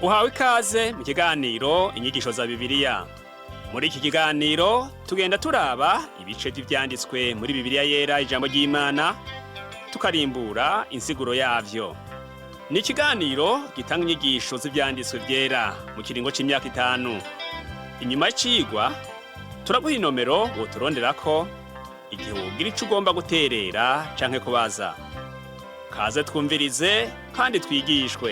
Uhawe ikaze mu kiganiro inyigisho za Bibiliya. Muri iki kiganiro tugenda turaba ibice vy'ivyanditswe muri Bibiliya yera ijambo ry'Imana, tukarimbura insiguro yavyo. Ni ikiganiro gitanga inyigisho z'ivyanditswe vyera mu kiringo c'imyaka 5. Inyuma y'icigwa turaguha inomero woturonderako igihe wogira ico ugomba guterera canke kubaza. Kaze twumvirize kandi twigishwe.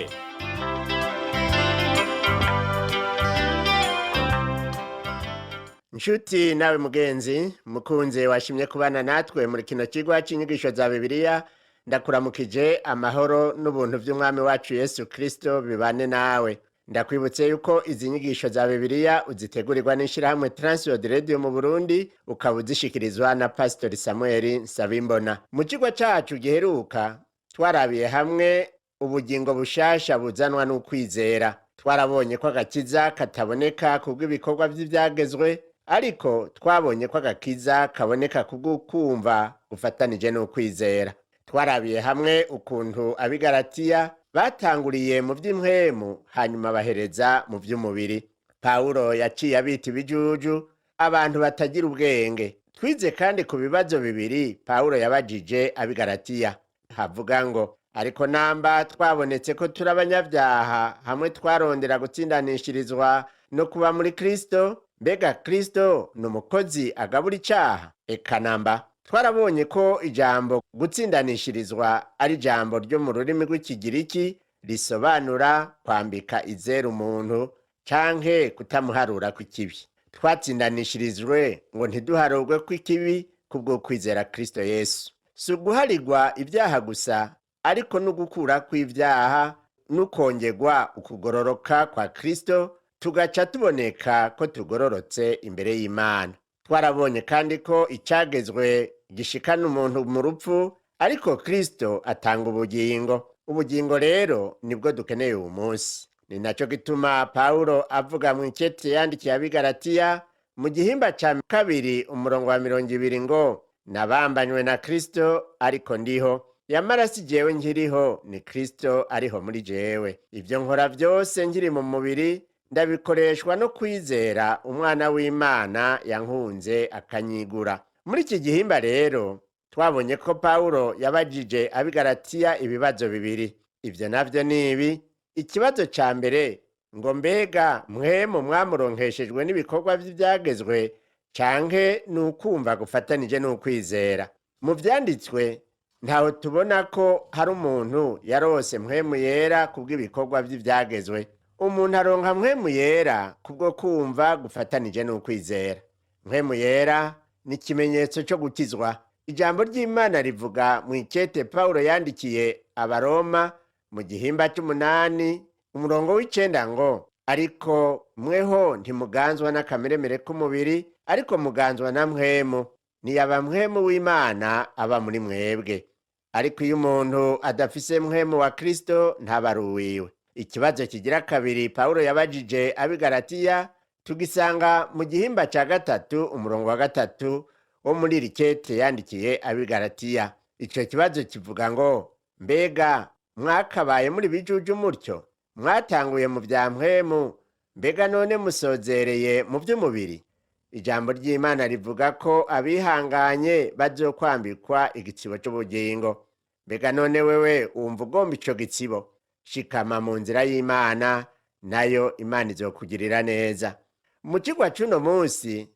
Nshuti nawe mugenzi mukunze washimye kubana natwe muri kino kigwa c'inyigisho za Bibiliya, ndakuramukije amahoro n'ubuntu vy'umwami wacu Yesu Kristo bibane nawe. Ndakwibutse yuko izi nyigisho za Bibiliya uzitegurirwa n'ishirahamwe Transworld Radio mu Burundi, ukaba uzishikirizwa na Pastor Samuel Nsabimbona. Mu kigwa cacu giheruka twarabiye hamwe ubugingo bushasha buzanwa n'ukwizera. Twarabonye ko agakiza kataboneka kubw'ibikorwa vy'ivyagezwe, ariko twabonye ko agakiza kaboneka kubw'ukumva gufatanije n'ukwizera. Twarabiye hamwe ukuntu abigaratiya batanguriye mu vy'impwemu hanyuma bahereza mu vy'umubiri. Pawulo yaciye abita ibijuju abantu batagira ubwenge. Twize kandi ku bibazo bibiri Pawulo yabajije abigaratiya. Havuga ngo ariko namba twabonetse ko turi abanyavyaha hamwe twarondera gutsindanishirizwa no kuba muri Kristo, mbega Kristo ni umukozi agabura icaha? Eka namba. Twarabonye ko ijambo gutsindanishirizwa ari ijambo ryo mu rurimi rw'ikigiriki risobanura kwambika izera umuntu canke kutamuharura kw'ikibi. Twatsindanishirijwe ngo ntiduharurwe kw'ikibi kubwo kwizera Kristo Yesu. Si uguharirwa ivyaha gusa, ariko n'ugukura kw'ivyaha n'ukongerwa ukugororoka kwa Kristo, tugaca tuboneka ko tugororotse imbere y'Imana. Twarabonye kandi ko icagezwe gishikana umuntu mu rupfu, ariko Kristo atanga ubugingo. Ubugingo rero nibwo dukeneye uyu munsi. Ni naco gituma Pawulo avuga mu ikete yandikiye abigaratiya mu gihimba ca 2 umurongo wa 20 ngo nabambanywe na Kristo ariko ndiho, yamara si jewe nkiriho, ni Kristo ariho muri jewe. Ivyo nkora vyose nkiri mu mubiri ndabikoreshwa no kwizera umwana w'Imana yankunze akanyigura. Muri iki gihimba rero twabonye ko Pawulo yabajije abigaratiya ibibazo bibiri. Ivyo navyo ni ibi: ikibazo ca mbere ngo mbega mwemu mwamuronkeshejwe n'ibikorwa vy'ivyagezwe canke n'ukumva gufatanije n'ukwizera? Mu vyanditswe ntaho tubona ko hari umuntu yarose mpwemu yera kubw'ibikorwa vy'ivyagezwe. Umuntu aronka mpwemu yera kubwo kumva gufatanije n'ukwizera. Mpwemu yera ni ikimenyetso cyo gukizwa. Ijambo ry'Imana rivuga mu ikete Pawulo yandikiye Abaroma mu gihimba c'8 umurongo w'9 ngo ariko mweho ntimuganzwa n'akameremere k'umubiri, ariko muganzwa na mpwemu, niyaba mpwemu w'Imana aba muri mwebwe. Ariko iyo umuntu adafise mpwemu wa Kristo ntaba ari uwiwe. Ikibazo kigira kabiri Pawulo yabajije abigaratiya tugisanga mu gihimba ca 3 umurongo wa 3 wo muri rikete yandikiye abigaratiya. Ico kibazo kivuga ngo mbega mwakabaye muri bijuju mutyo? Mwatanguye mu vya mpwemu, mbega none musozereye mu vy'umubiri? Ijambo ry'Imana rivuga ko abihanganye bazokwambikwa igitsibo c'ubugingo. Mbega none wewe wumva ugomba ico gitsibo? Shikama mu nzira y'Imana, nayo Imana izokugirira neza. Mu kigwa c'uno munsi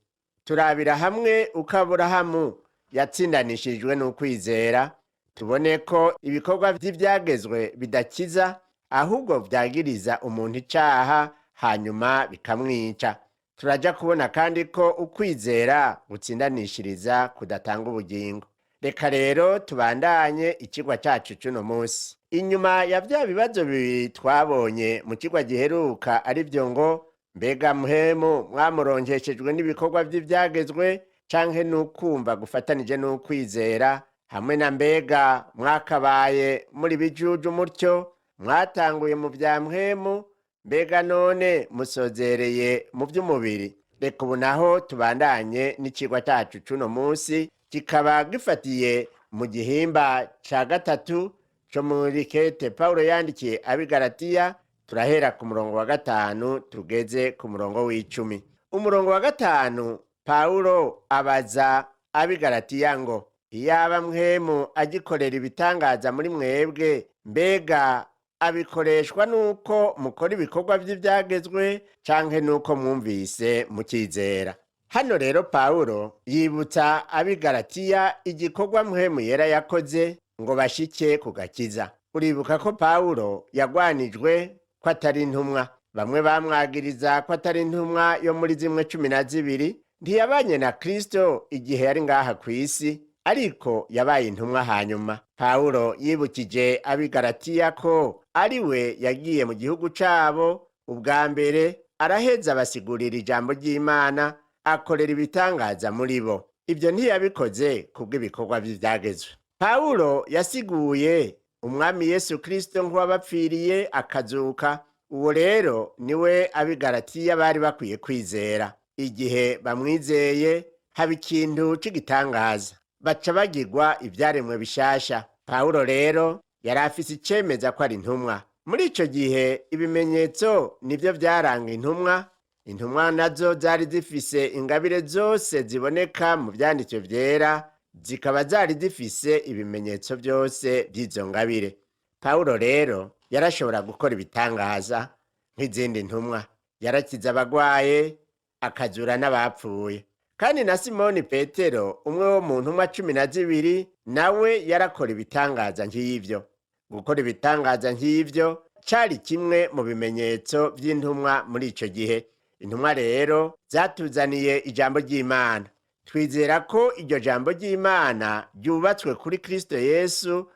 turabira hamwe uko Aburahamu yatsindanishirijwe n'ukwizera. Tubone ko ibikorwa vy'ivyagezwe bidakiza, ahubwo vyagiriza umuntu icaha hanyuma bikamwica. Turaja kubona kandi ko ukwizera gutsindanishiriza kudatanga ubugingo. Reka rero tubandanye ikigwa cacu c'uno munsi. Inyuma ya vya bibazo bibiri twabonye mu kigwa giheruka, ari vyo ngo mbega mpwemu mwamuronkeshejwe n'ibikorwa vy'ivyagezwe canke n'ukumva gufatanije n'ukwizera, hamwe na mbega mwakabaye muri bijuju mutyo? Mwatanguye mu vya mpwemu, mbega none musozereye mu vy'umubiri? Reka ubu naho tubandanye n'icigwa cacu c'uno munsi, kikaba gifatiye mu gihimba ca 3 co muri kete Pawulo yandikiye abigaratiya turahera ku murongo wa 5 tugeze ku murongo w'10. Umurongo wa 5 Pawulo abaza ab'i Galatiya ngo iyaba mpwemu agikorera ibitangaza muri mwebwe, mbega abikoreshwa nuko mukora ibikorwa by'ibyagezwe canke nuko mwumvise mukizera? Hano rero Pawulo yibutsa ab'i Galatiya igikorwa mpwemu yera yakoze ngo bashike ku gakiza. Uribuka ko Pawulo yagwanijwe ko atari intumwa. Bamwe bamwagiriza ko atari intumwa yo muri zimwe 12. Ntiyabanye na Kristo igihe yari ngaha ku isi, ariko yabaye intumwa hanyuma. Pawulo yibukije ab'i Galatiya ko ari we yagiye mu gihugu cabo ubwa mbere, araheza abasigurira ijambo ry'Imana, akorera ibitangaza muri bo. Ibyo ntiyabikoze kubw'ibikorwa by'ibyagezwe. Pawulo yasiguye umwami Yesu Kristo nk'uwabapfiriye akazuka. Uwo rero niwe ab'i Galatiya bari bakwiye kwizera. Igihe bamwizeye haba ikintu c'igitangaza, baca bagirwa ivyaremwe bishasha. Pawulo rero yari afise icemeza ko ari intumwa. Muri ico gihe ibimenyetso nivyo vyaranga intumwa. Intumwa nazo zari zifise ingabire zose ziboneka mu vyanditswe vyera, zikaba zari zifise ibimenyetso byose by'izo ngabire. Pawulo rero yarashobora gukora ibitangaza nk'izindi ntumwa. Yarakiza abagwaye, akazura n'abapfuye. Kandi na Simoni Petero, umwe wo mu ntumwa 12, nawe yarakora ibitangaza nk'ivyo. Gukora ibitangaza nk'ivyo cari kimwe mu bimenyetso by'intumwa muri ico gihe. Intumwa rero zatuzaniye ijambo ry'Imana. Twizera ko iryo jambo ry'Imana ryubatswe kuri Kristo Yesu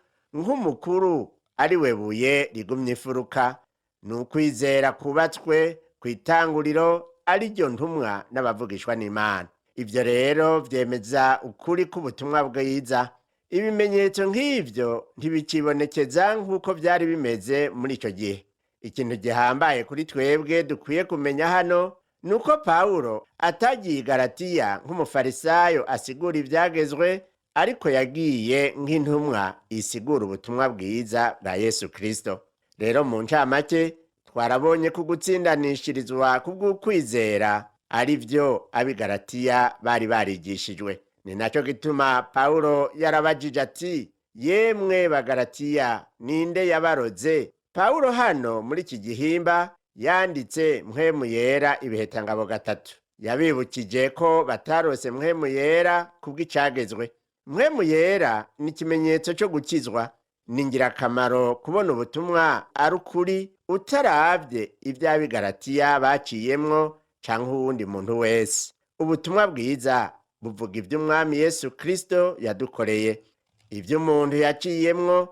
nk'umukuru, ari we buye rigumye ifuruka. Ni ukwizera kubatswe ku itanguriro, ari ryo ntumwa n'abavugishwa n'Imana. Ibyo rero vyemeza ukuri k'ubutumwa bwiza. Ibimenyetso nk'ivyo ntibikibonekeza nk'uko vyari bimeze muri ico gihe. Ikintu gihambaye kuri twebwe dukwiye kumenya hano nuko Pawulo atagiye i Galatiya nk'umufarisayo asigura ivyagezwe, ariko yagiye nk'intumwa isigura ubutumwa bwiza bwa Yesu Kristo. Rero mu ncamake twarabonye ko gutsindanishirizwa kubw'ukwizera ari vyo ab'i Galatiya bari barigishijwe. Ni naco gituma Pawulo yarabajije ati, yemwe Bagalatiya, ninde yabaroze? Pawulo hano muri iki gihimba yanditse mpwemu yera ibihetangabo 3. Yabibukije ko batarose mpwemu yera kubw'icagezwe. Mpwemu yera ni ikimenyetso cyo gukizwa. Ni ngirakamaro kubona ubutumwa ari ukuri, utaravye ivy'ab'i Galatiya baciyemwo canke uwundi muntu wese. Ubutumwa bwiza buvuga ivy'umwami Yesu Kristo yadukoreye. Ivy'umuntu yaciyemwo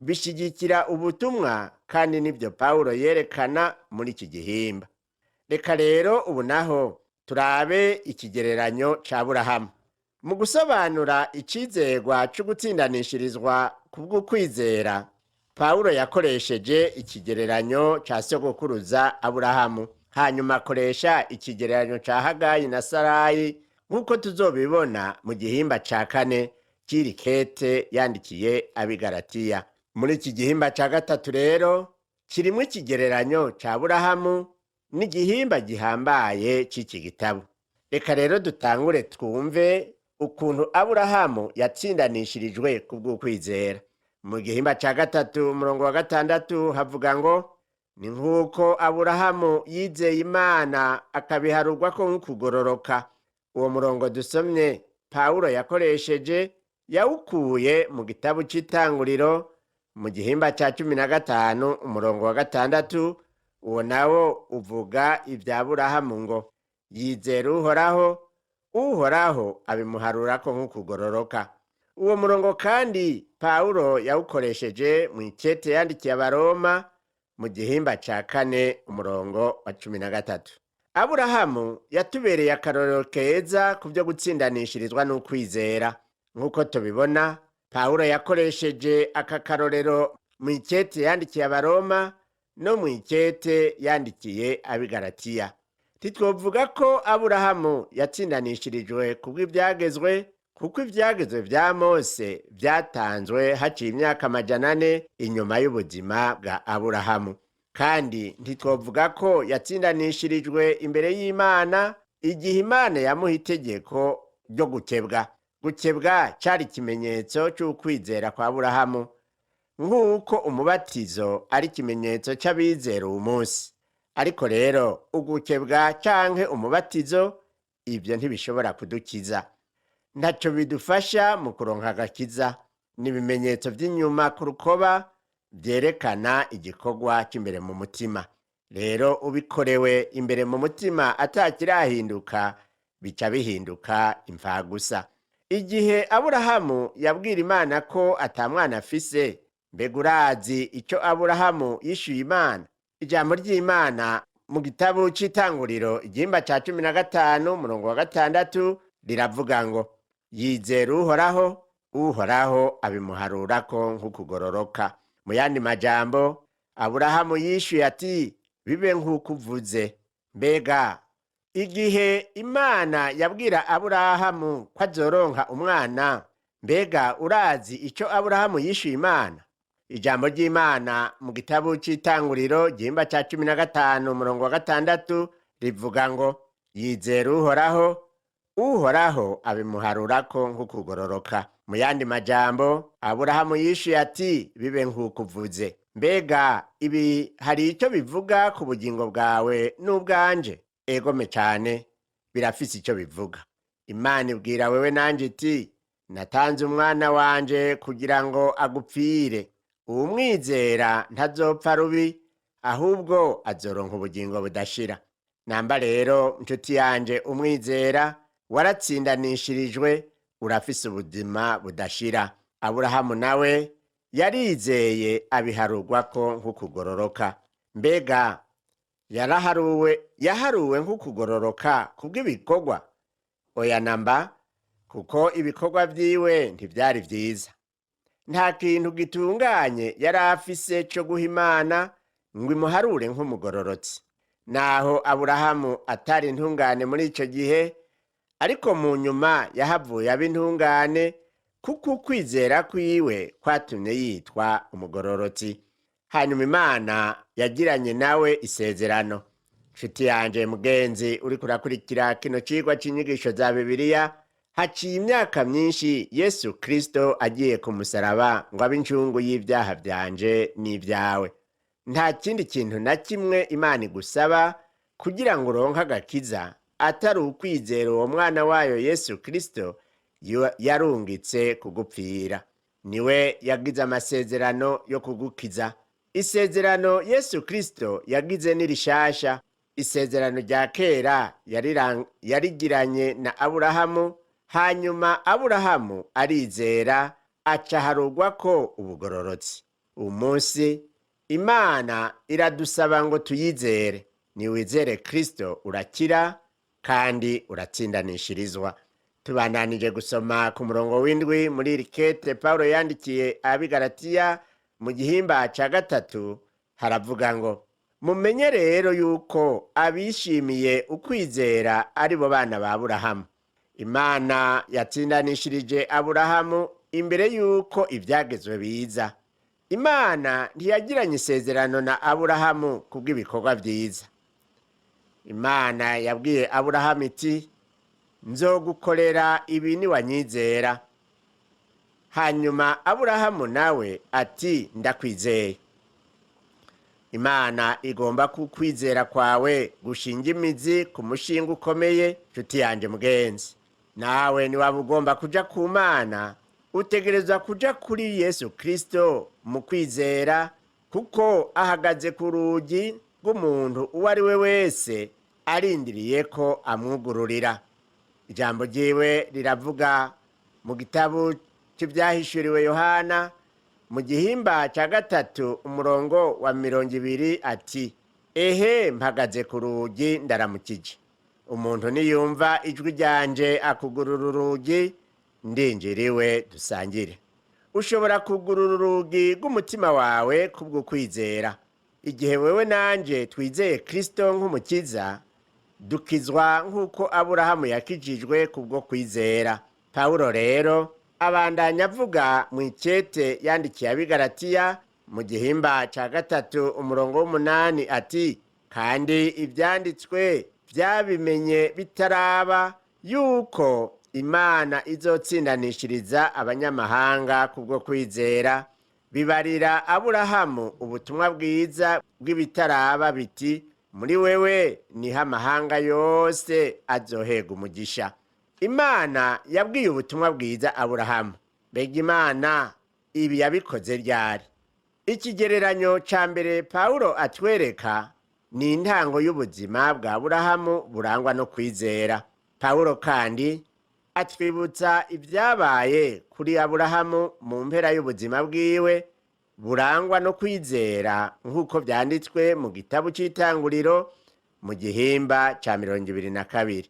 bishigikira ubutumwa, kandi nibyo Pawulo yerekana muri iki gihimba. Reka rero ubu naho turabe ikigereranyo ca Aburahamu. Mu gusobanura icizerwa cyo gutsindanishirizwa kubw'ukwizera, Pawulo yakoresheje ikigereranyo ca sogokuruza Aburahamu, hanyuma akoresha ikigereranyo ca Hagayi na Sarayi, nk'uko tuzobibona mu gihimba ca 4 c'iri kete yandikiye ab'i Galatiya. Muri iki gihimba ca 3 rero kirimwo ikigereranyo ca Aburahamu n'igihimba gihambaye c'iki gitabo. Reka rero dutangure twumve ukuntu Aburahamu yatsindanishirijwe kubw'ukwizera. Mu gihimba ca 3 umurongo wa 6 havuga ngo, ni nk'uko Aburahamu yizeye Imana akabiharurwa ko nk'ukugororoka. Uwo murongo dusomye Pawulo yakoresheje yawukuye mu gitabo c'Itanguriro mu gihimba ca 15 umurongo wa 6. Uwo nawo uvuga ibya Aburahamu ngo yizera Uhoraho, Uhoraho abimuharurako nk'ukugororoka. Uwo murongo kandi Pawulo yawukoresheje mu ikete yandikiye Abaroma mu gihimba ca 4 umurongo wa 13. Aburahamu yatubereye akarorero keza ku byo gutsindanishirizwa n'ukwizera. Nk'uko tubibona, Pawulo yakoresheje aka karorero mu ikete yandikiye Abaroma no mu ikete yandikiye ab'i Galatiya. Titwovuga ko Aburahamu yatsindanishirijwe kubw'ivyagezwe, kuko ivyagezwe vya Mose vyatanzwe haciye imyaka 400 inyuma y'ubuzima bwa Aburahamu. kandi ntitwovuga ko yatsindanishirijwe imbere y'Imana igihe Imana yamuha itegeko ryo gukebwa. Gukebwa cyari ikimenyetso cy'ukwizera kwa Aburahamu, nk'uko umubatizo ari ikimenyetso cy'abizera uwo munsi. Ariko rero ugukebwa canke umubatizo ibyo ntibishobora kudukiza, ntacyo bidufasha mu kuronka agakiza. Ni ibimenyetso by'inyuma ku rukoba byerekana igikorwa cy'imbere mu mutima. Rero ubikorewe imbere mu mutima atakirahinduka, bica bihinduka imfagusa. Igihe Aburahamu yabwira Imana ko atamwana afise, mbega urazi icyo Aburahamu yishyuye Imana? Ijambo ry'Imana mu gitabo cy'Itanguriro igihimba cya 15 umurongo wa 6 riravuga ngo, yizera Uhoraho, Uhoraho abimuharurako nk'ukugororoka. Mu yandi majambo, Aburahamu yishyuye ati, bibe nk'uko uvuze. Mbega igihe Imana yabwira Aburahamu ko azoronka umwana, mbega urazi icyo Aburahamu yishyuye Imana? Ijambo ry'Imana mu gitabo cy'Itanguriro igihimba cya 15 umurongo wa 6 rivuga ngo, yizera Uhoraho, Uhoraho abimuharurako nk'ukugororoka. Mu yandi majambo, Aburahamu yishyuye ati, bibe nk'uko uvuze. Mbega ibi hari icyo bivuga ku bugingo bwawe n'ubwanje? Egome cyane, birafise icyo bivuga. Imana ibwira wewe nanje iti, natanze umwana wanje kugira ngo agupfire. Uwumwizera ntazopfa rubi, ahubwo azoronka ubugingo budashira. Namba rero nshuti yanje, umwizera waratsindanishirijwe, urafise ubuzima budashira. Aburahamu nawe yarizeye abiharurwako nk'ukugororoka. Mbega yaharuwe nk'ukugororoka kubw'ibikorwa? Oya namba, kuko ibikorwa vyiwe ntivyari vyiza. Nta kintu gitunganye yari afise cyo guha Imana ngo imuharure nk'umugororotsi. Naho Aburahamu atari intungane muri ico gihe, ariko mu nyuma yahavuye aba intungane, kuko ukwizera kwiwe kwatumye yitwa umugororotsi. Hanyuma Imana yagiranye nawe isezerano. Nshuti yanje mugenzi uri kurakurikira kino cigwa c'inyigisho za Bibiliya, haciye imyaka myinshi Yesu Kristo agiye ku musaraba ngo abe incungu y'ibyaha byanje n'ibyawe. Nta kindi kintu na kimwe Imana igusaba kugira ngo uronke agakiza atari ukwizera uwo mwana wayo Yesu Kristo yarungitse kugupfira. Niwe yagize amasezerano yo kugukiza. Isezerano Yesu Kristo yagize ni rishasha. Isezerano rya kera yarigiranye na Aburahamu, hanyuma Aburahamu arizera acaharurwako ubugororotsi. Uyu munsi Imana iradusaba ngo tuyizere. Niwizere Kristo urakira kandi uratsindanishirizwa. Tubandanije gusoma ku murongo w'indwi muri rikete Paulo yandikiye abigaratiya mu gihimba ca 3 haravuga ngo, mumenye rero yuko abishimiye ukwizera ari bo bana ba Aburahamu. Imana yatsindanishirije Aburahamu imbere yuko ivyagezwe biza. Imana ntiyagiranye isezerano na Aburahamu kubw'ibikorwa vyiza. Imana yabwiye Aburahamu iti, nzogukorera ibi niwanyizera. Hanyuma Aburahamu nawe ati, ndakwizeye. Imana igomba kukwizera kwawe gushinga imizi ku mushinga ukomeye. Nshuti yanje mugenzi, nawe niwaba ugomba kuja ku Mana, utegerezwa kuja kuri Yesu Kristo mu kwizera, kuko ahagaze ku rugi rw'umuntu uwo ari we wese arindiriye ko amwugururira. Ijambo ryiwe riravuga mu gitabo cy'ibyahishuriwe Yohana mu gihimba ca 3 umurongo wa 20 ati, ehe mpagaze ku rugi ndaramukije. Umuntu niyumva ijwi ryanje akugurura urugi, ndinjiriwe dusangire. Ushobora kugurura urugi rw'umutima wawe kubwo kwizera. Igihe wewe nanje twizeye Kristo nk'umukiza, dukizwa nk'uko Aburahamu yakijijwe kubwo kwizera. Paulo rero abandanya avuga mu ikete yandikiye abigaratiya mu gihimba ca gatatu umurongo w'umunani ati kandi ivyanditswe vyabimenye bitaraba yuko Imana izotsindanishiriza abanyamahanga kubwo kwizera, bibarira Aburahamu ubutumwa bwiza bw'ibitaraba biti muri wewe niho amahanga yose azohega umugisha. Imana yabwiye ubutumwa bwiza Aburahamu. Mbega Imana ibi yabikoze ryari? Ikigereranyo ca mbere Pawulo atwereka ni intango y'ubuzima bwa Aburahamu burangwa no kwizera. Pawulo kandi atwibutsa ibyabaye kuri Aburahamu mu mpera y'ubuzima bwiwe burangwa no kwizera nk'uko byanditswe mu gitabo cy'Itanguriro mu gihimba ca 22.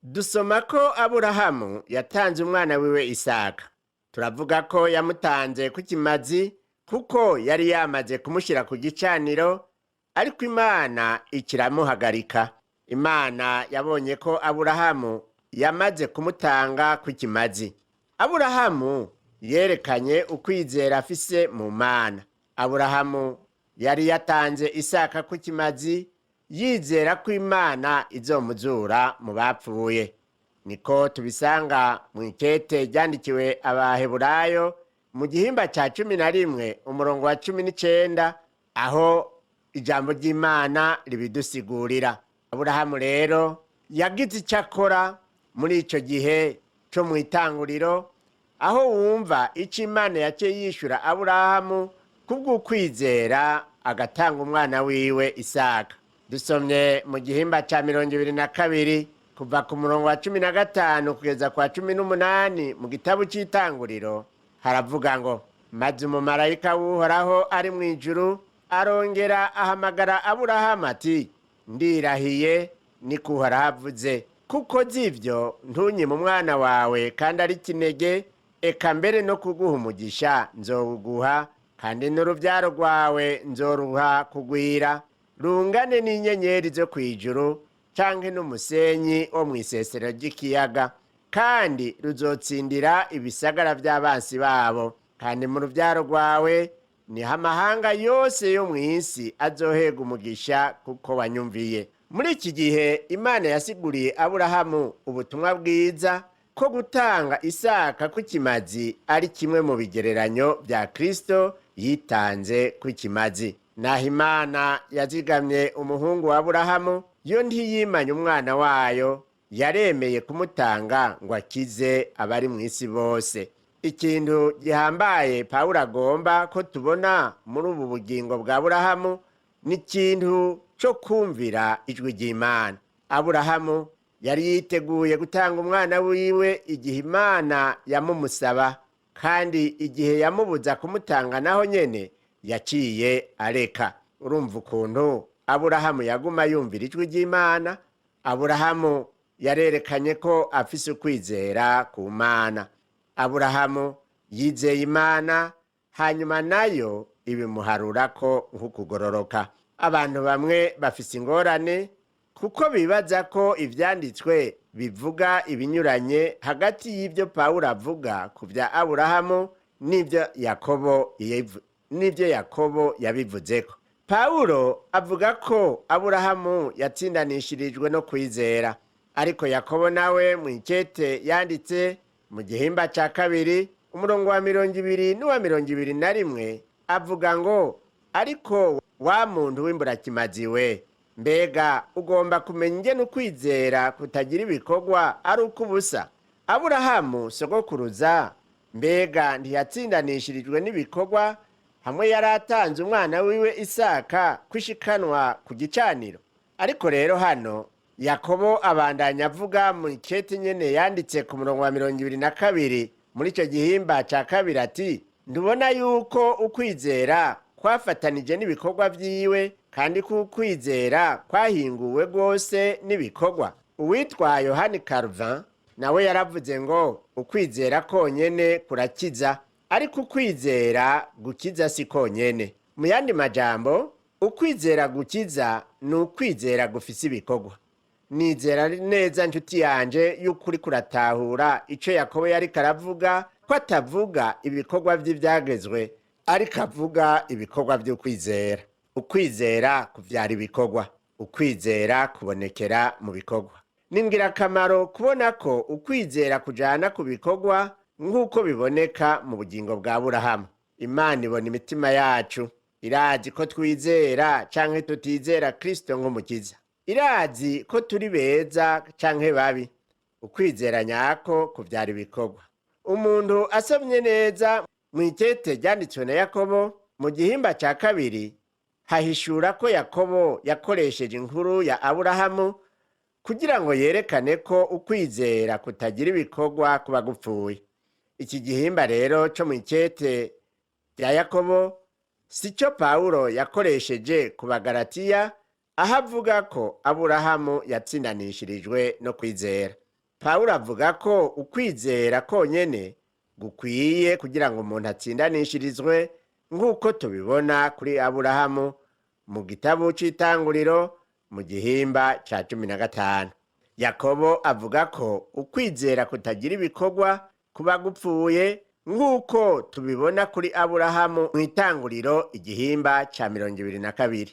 Dusoma ko Aburahamu yatanze umwana wiwe Isaka. Turavuga ko yamutanze ku kimazi kuko yari yamaze kumushyira ku gicaniro, ariko Imana ikiramuhagarika. Imana yabonye ko Aburahamu yamaze kumutanga ku kimazi. Aburahamu yerekanye ukwizera afise mu Mana. Aburahamu yari yatanze Isaka ku kimazi yizera ko Imana izomuzura mu bapfuye. Niko tubisanga mu ikete ryandikiwe Abaheburayo mu gihimba ca 11 umurongo wa 19 aho ijambo ry'Imana ribidusigurira. Aburahamu rero yagize icyo akora muri ico gihe cyo mu Itanguriro, aho wumva icyo Imana yaciye yishura Aburahamu kubw'ukwizera agatanga umwana wiwe Isaka. Dusomye mu gihimba ca 22 kuva ku murongo wa 15 kugeza kwa 18 mu gitabo cy'Itanguriro, haravuga ngo maze umumarayika w'Uhoraho ari mu ijuru arongera ahamagara Aburahamu ati ndirahiye niko Uhoraho avuze, kuko zivyo ntunyime umwana wawe kandi ari kinege, eka mbere no kuguha umugisha nzowuguha, kandi n'uruvyaro rwawe nzoruha kugwira rungane n'inyenyeri zo kw'ijuru canke n'umusenyi wo mw'isesero ry'ikiyaga, kandi ruzotsindira ibisagara vy'abansi babo, kandi mu ruvyaro rwawe niho amahanga yose yo mw'isi azohega umugisha kuko wanyumviye. Muri iki gihe Imana yasiguriye Aburahamu ubutumwa bwiza ko gutanga Isaka ku kimazi ari kimwe mu bigereranyo bya Kristo yitanze ku kimazi. Naho Imana yazigamye umuhungu wa Aburahamu, yo ntiyimanye umwana wayo, yaremeye kumutanga ngo akize abari mu isi bose. Ikintu gihambaye Pawulo agomba ko tubona muri ubu bugingo bwa Aburahamu ni ikintu cyo kumvira ijwi ry'Imana. Aburahamu yari yiteguye gutanga umwana wiwe igihe Imana yamumusaba, kandi igihe yamubuza kumutanga naho nyene yaciye areka. Urumva ukuntu Aburahamu yaguma yumvira ijwi ry'Imana. Aburahamu yarerekanye ko afise ukwizera ku Mana. Aburahamu yizeye Imana, hanyuma nayo ibimuharura ko nk'ukugororoka. Abantu bamwe bafise ingorane kuko bibaza ko ivyanditswe bivuga ibinyuranye hagati y'ibyo Pawulo avuga ku bya Aburahamu n'ibyo Yakobo yabivuzeko. Pawulo avuga ko Aburahamu yatsindanishirijwe no kwizera, ariko Yakobo nawe mu ikete yanditse mu gihimba ca 2 umurongo wa 20 n'uwa 21 avuga ngo ariko wa muntu w'imburakimazi we, mbega ugomba kumenya ingene ukwizera kutagira ibikorwa ari ukubusa. Aburahamu sogokuruza mbega ntiyatsindanishirijwe n'ibikorwa hamwe yaratanze umwana wiwe Isaka kwishikanwa ku gicaniro? Ariko rero hano Yakobo abandanya avuga mu ikete nyene yanditse ku murongo wa 22 muri ico gihimba ca 2 ati ndubona yuko ukwizera kwafatanije n'ibikorwa vyiwe, kandi kukwizera kwahinguwe rwose n'ibikorwa. Uwitwa Yohani Calvin nawe yaravuze ngo ukwizera konyene kurakiza, ariko ukwizera gukiza si konyene. Mu yandi majambo, ukwizera gukiza ni ukwizera gufise ibikorwa. Nizera neza nshuti yanje y'ukuri kuratahura ico Yakobo yari karavuga, ko atavuga ibikorwa vy'ivyagezwe ariko avuga ibikorwa by'ukwizera. Ukwizera kuvyara ibikorwa, ukwizera kubonekera mu bikorwa. Ni ngirakamaro kubona ko ukwizera kujana ku bikorwa nk'uko biboneka mu bugingo bwa Aburahamu. Imana ibona imitima yacu, irazi ko twizera canke tutizera Kristo nk'umukiza, irazi ko turi beza canke babi. Ukwizera nyako kuvyara ibikorwa. Umuntu asomye neza mw'ikete ryanditswe na Yakobo mu gihimba ca kabiri, hahishura ko Yakobo yakoresheje inkuru ya Aburahamu kugira ngo yerekane ko ukwizera kutagira ibikorwa kuba gupfuye. Iki gihimba rero co mw'ikete rya Yakobo sico Pawulo yakoresheje ku Bagalatiya, aho avuga ko Aburahamu yatsindanishirijwe no kwizera. Pawulo avuga ko ukwizera konyene gukwiye kugira ngo umuntu atsindanishirizwe, nk'uko tubibona kuri Aburahamu mu gitabo c'Itanguriro mu gihimba ca 15. Yakobo avuga ko ukwizera kutagira ibikorwa kuba gupfuye, nk'uko tubibona kuri Aburahamu mw'Itanguriro igihimba ca 22.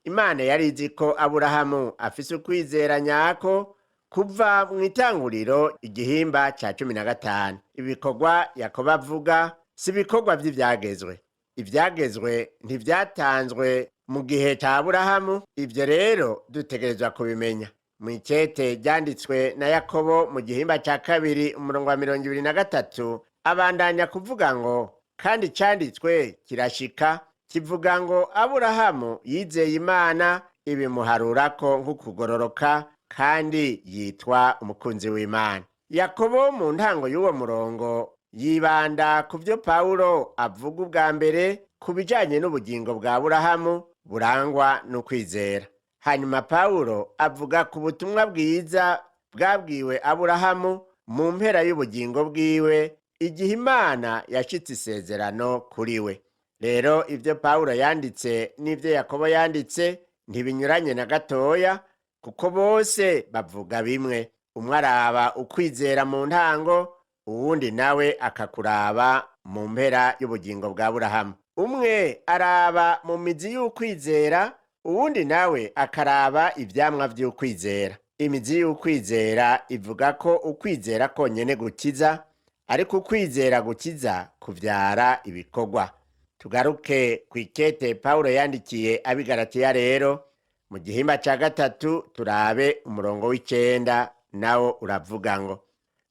Imana yari izi ko Aburahamu afise ukwizera nyako kuva mw'Itanguriro igihimba ca 15. Ibikorwa Yakobo avuga si ibikorwa vy'ivyagezwe. Ivyagezwe ntivyatanzwe mu gihe ca Aburahamu. Ivyo rero dutegerezwa kubimenya. Mw'ikete ryanditswe na Yakobo mu gihimba ca kabiri umurongo wa 23 abandanya kuvuga ngo, kandi canditswe kirashika kivuga ngo Aburahamu yizeye Imana ibimuharurako nk'ukugororoka, kandi yitwa umukunzi w'Imana. Yakobo mu ntango y'uwo murongo yibanda ku vyo Pawulo avuga ubwa mbere ku bijanye n'ubugingo bwa Aburahamu burangwa n'ukwizera. Hanyuma Pawulo avuga ku butumwa bwiza bwabwiwe Aburahamu mu mpera y'ubugingo bwiwe, igihe Imana yashitse isezerano kuri we. Rero ivyo Pawulo yanditse n'ivyo Yakobo yanditse ntibinyuranye na gatoya, kuko bose bavuga bimwe. Umwe araba ukwizera mu ntango, uwundi nawe akakuraba mu mpera y'ubugingo bwa Aburahamu. Umwe araba mu mizi y'ukwizera, uwundi nawe akaraba ivyamwa vy'ukwizera. Imizi y'ukwizera ivuga ko ukwizera konyene gukiza, ariko ukwizera gukiza kuvyara ibikorwa. Tugaruke kw'ikete Pawulo yandikiye Abigalatiya rero mu gihimba ca gatatu, turabe umurongo w'9, nawo uravuga ngo,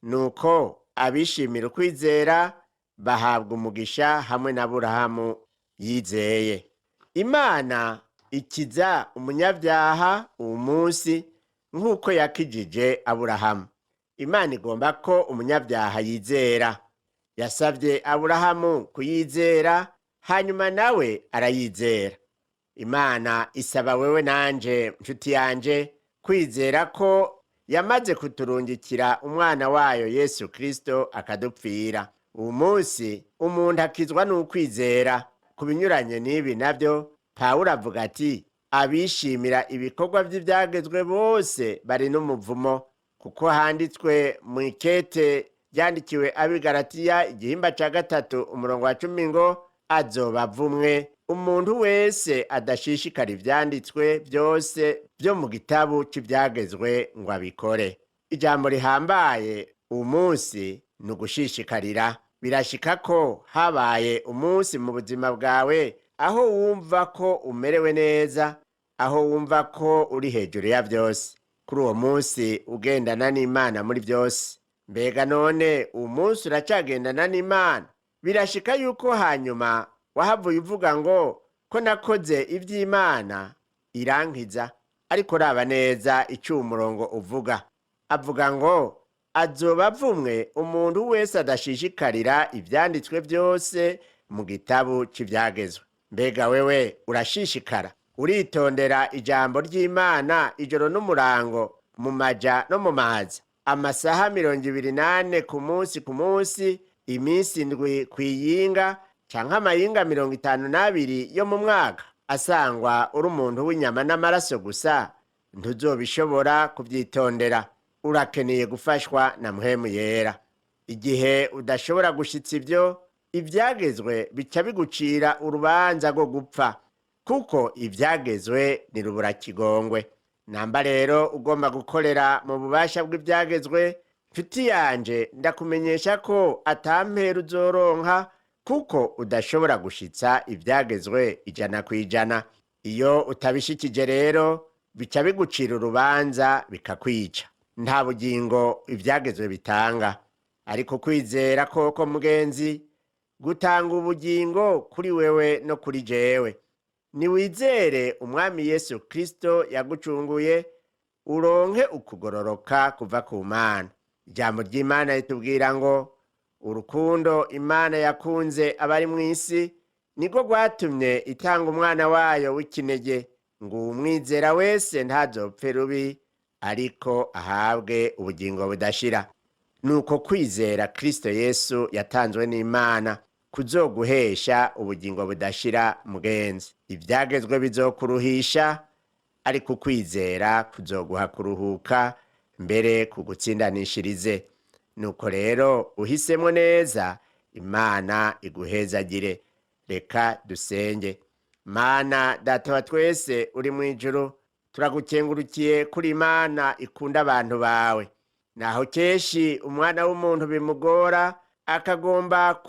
nuko abishimira ukwizera bahabwa umugisha hamwe na Aburahamu yizeye. Imana ikiza umunyabyaha uwo munsi nk'uko yakijije Aburahamu. Imana igomba ko umunyabyaha yizera. Yasavye Aburahamu kuyizera, hanyuma nawe arayizera. Imana isaba wewe nanje, nshuti yanje, kwizera ko yamaze kuturungikira umwana wayo Yesu Kristo akadupfira. Uwo munsi umuntu akizwa n'ukwizera. Ku binyuranye n'ibi navyo, Pawulo avuga ati, abishimira ibikorwa vy'ivyagezwe bose bari n'umuvumo, kuko handitswe mw'ikete ryandikiwe Abigalatiya igihimba ca gatatu umurongo wa 10 ngo, azoba avumwe umuntu wese adashishikara ivyanditswe vyose vyo mu gitabo c'ivyagezwe ngo abikore. Ijambo rihambaye uwo munsi ni ugushishikarira. Birashika ko habaye umunsi mu buzima bwawe aho wumva ko umerewe neza, aho wumva ko uri hejuru ya vyose. Kuri uwo munsi ugendana n'Imana muri vyose. Mbega none uwo munsi uracagendana n'Imana? Birashika yuko hanyuma wahavuye uvuga ngo ko nakoze ivy'Imana irankiza. Ariko raba neza ico umurongo uvuga. Avuga ngo azoba avumwe umuntu wese adashishikarira ivyanditswe vyose mu gitabo c'ivyagezwe. Mbega wewe urashishikara? Uritondera ijambo ry'Imana ijoro n'umurango, mu maja no mu maza, amasaha 28 ku munsi, iminsi 7 kw'iyinga, canke amayinga 52 yo mu mwaka? Asangwa uri umuntu w'inyama n'amaraso gusa, ntuzobishobora kuvyitondera. Urakeneye gufashwa na Mpwemu Yera. Igihe udashobora gushitsa ivyo, ivyagezwe bica bigucira urubanza rwo gupfa, kuko ivyagezwe ni ruburakigongwe. Namba rero ugomba gukorera mu bubasha bw'ivyagezwe, nshuti yanje ndakumenyesha ko atampera uzoronka, kuko udashobora gushitsa ivyagezwe 100%. Iyo utabishikije rero bica bigucira urubanza bikakwica. Nta bugingo ivyagezwe bitanga, ariko kwizera koko mugenzi gutanga ubugingo kuri wewe no kuri jewe. Niwizere umwami Yesu Kristo yagucunguye, uronke ukugororoka kuva ku Mana. Ijambo ry'Imana ritubwira ngo urukundo Imana yakunze abari mw'isi niko rwatumye itanga umwana wayo w'ikinege, ngo umwizera wese ntazopfe rubi, ariko ahabwe ubugingo budashira. Nuko kwizera Kristo Yesu yatanzwe n'Imana kuzoguhesha ubugingo budashira mugenzi. Ivyagezwe bizokuruhisha, ariko kwizera kuzoguha kuruhuka, mbere kugutsindanishirize. Nuko rero uhisemo neza, Imana iguhezagire. Reka dusenge. Mana Data wa twese uri mw'ijuru, turagukengurukiye kuri Imana ikunda abantu bawe. Naho keshi umwana w'umuntu bimugora akagomba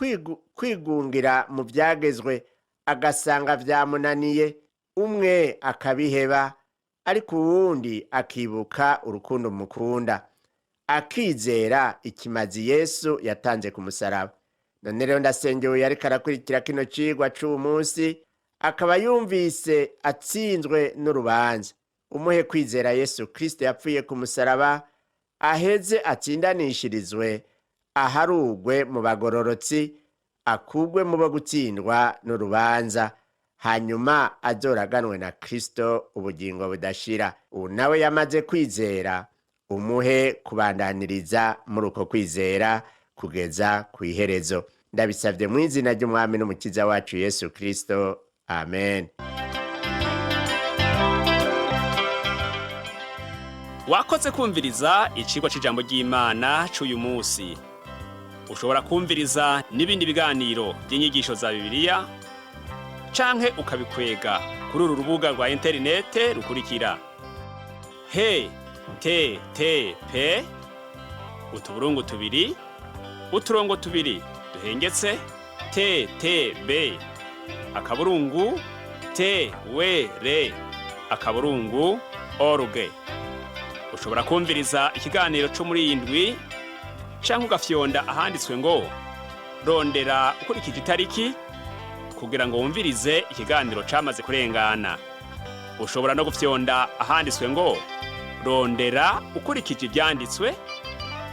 kwigungira mu vyagezwe, agasanga vyamunaniye, umwe akabiheba, ariko uwundi akibuka urukundo mukunda, akizera ikimazi Yesu yatanze ku musaraba. None rero ndasengeye ariko arakurikira kino cigwa c'uyu munsi, akaba yumvise atsinzwe n'urubanza. Umuhe kwizera Yesu Kristo yapfuye ku musaraba, aheze atsindanishirizwe, aharugwe mu bagororotsi, akugwe mu bo gutsindwa n'urubanza, hanyuma azoraganwe na Kristo ubugingo budashira. Ubu nawe yamaze kwizera, umuhe kubandaniriza muri uko kwizera kugeza ku iherezo. Ndabisavye mu izina ry'Umwami n'Umukiza wacu Yesu Kristo. Amen. Wakoze kumviriza icigwa c'ijambo ry'Imana c'uyu musi. Ushobora kumviriza n'ibindi biganiro by'inyigisho za Bibiliya, canke ukabikwega kuri uru rubuga rwa interinete rukurikira: http utuburungu tubiri uturongo tubiri duhengetse ttb akaburungu twr akaburungu.org. Ushobora kumviriza ikiganiro co muri iyi ndwi, canke ugafyonda ahanditswe ngo rondera ukurikije itariki, kugira ngo wumvirize ikiganiro camaze kurengana. Ushobora no gufyonda ahanditswe ngo rondera ukurikije ivyanditswe,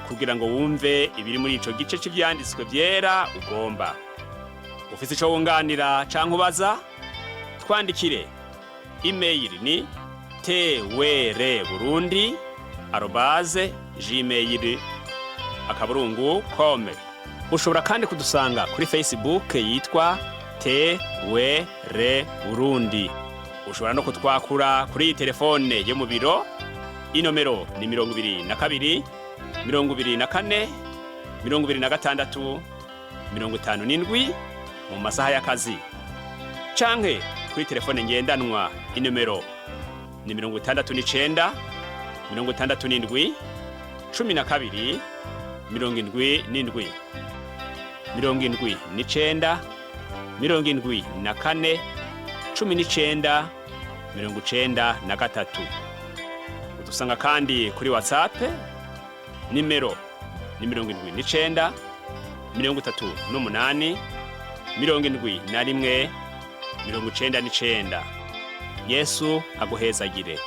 kugira ngo wumve ibiri muri ico gice c'ivyanditswe vyera ugomba. Ufise ico wunganira canke ubaza, twandikire. Email ni twrburundi@gmail.com. Ushobora kandi kudusanga kuri Facebook yitwa TWR Burundi. Ushobora no kutwakura kuri iyi telefone yo mu biro, inomero ni 22 24 26 57 mu masaha y'akazi, canke kuri telefone ngendanwa, inomero ni 69 67 12 77 79 74 19 93. Udusanga kandi kuri WhatsApp, nimero ni 79 38 71 99. Yesu aguhezagire.